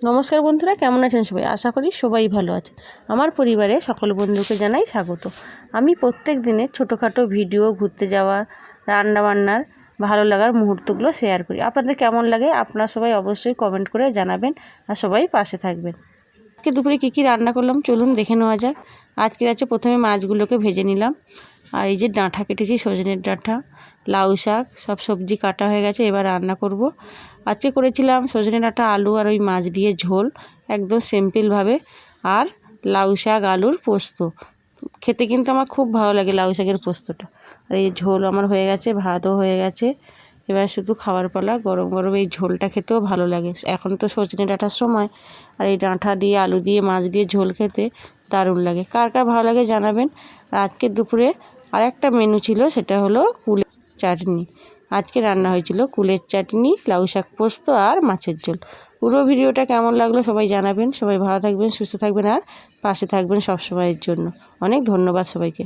নমস্কার বন্ধুরা, কেমন আছেন সবাই? আশা করি সবাই ভালো আছেন। আমার পরিবারে সকল বন্ধুকে জানাই স্বাগত। আমি প্রত্যেক দিনের ছোটোখাটো ভিডিও, ঘুরতে যাওয়া, রান্নাবান্নার ভালো লাগার মুহূর্তগুলো শেয়ার করি। আপনাদের কেমন লাগে আপনারা সবাই অবশ্যই কমেন্ট করে জানাবেন আর সবাই পাশে থাকবেন। আজকে দুপুরে কী রান্না করলাম চলুন দেখে নেওয়া যাক। আজকে আছে প্রথমে মাছগুলোকে ভেজে নিলাম, আর এই যে ডাঁটা কেটেছি, সজনের ডাঁটা, লাউ শাক, সব সবজি কাটা হয়ে গেছে। এবার রান্না করব। আজকে করেছিলাম সজনে ডাঁটা, আলু আর ওই মাছ দিয়ে ঝোল, একদম সিম্পলভাবে, আর লাউ শাক আলুর পোস্ত। খেতে কিন্তু আমার খুব ভালো লাগে লাউ শাকের পোস্তটা। আর এই ঝোল আমার হয়ে গেছে, ভাতও হয়ে গেছে। এবার শুধু খাবার পালা। গরম গরম এই ঝোলটা খেতেও ভালো লাগে। এখন তো সজনে ডাঁটার সময়, আর এই ডাঁটা দিয়ে আলু দিয়ে মাছ দিয়ে ঝোল খেতে দারুণ লাগে। কার কার ভালো লাগে জানাবেন। আর আজকে দুপুরে আরেকটা মেনু ছিল, সেটা হলো কুলের চাটনি। আজকে রান্না হয়েছিল কুলের চাটনি, লাউ শাক পোস্ত আর মাছের ঝোল। পুরো ভিডিওটা কেমন লাগলো সবাই জানাবেন। সবাই ভালো থাকবেন, সুস্থ থাকবেন আর পাশে থাকবেন সব সময়ের জন্য। অনেক ধন্যবাদ সবাইকে।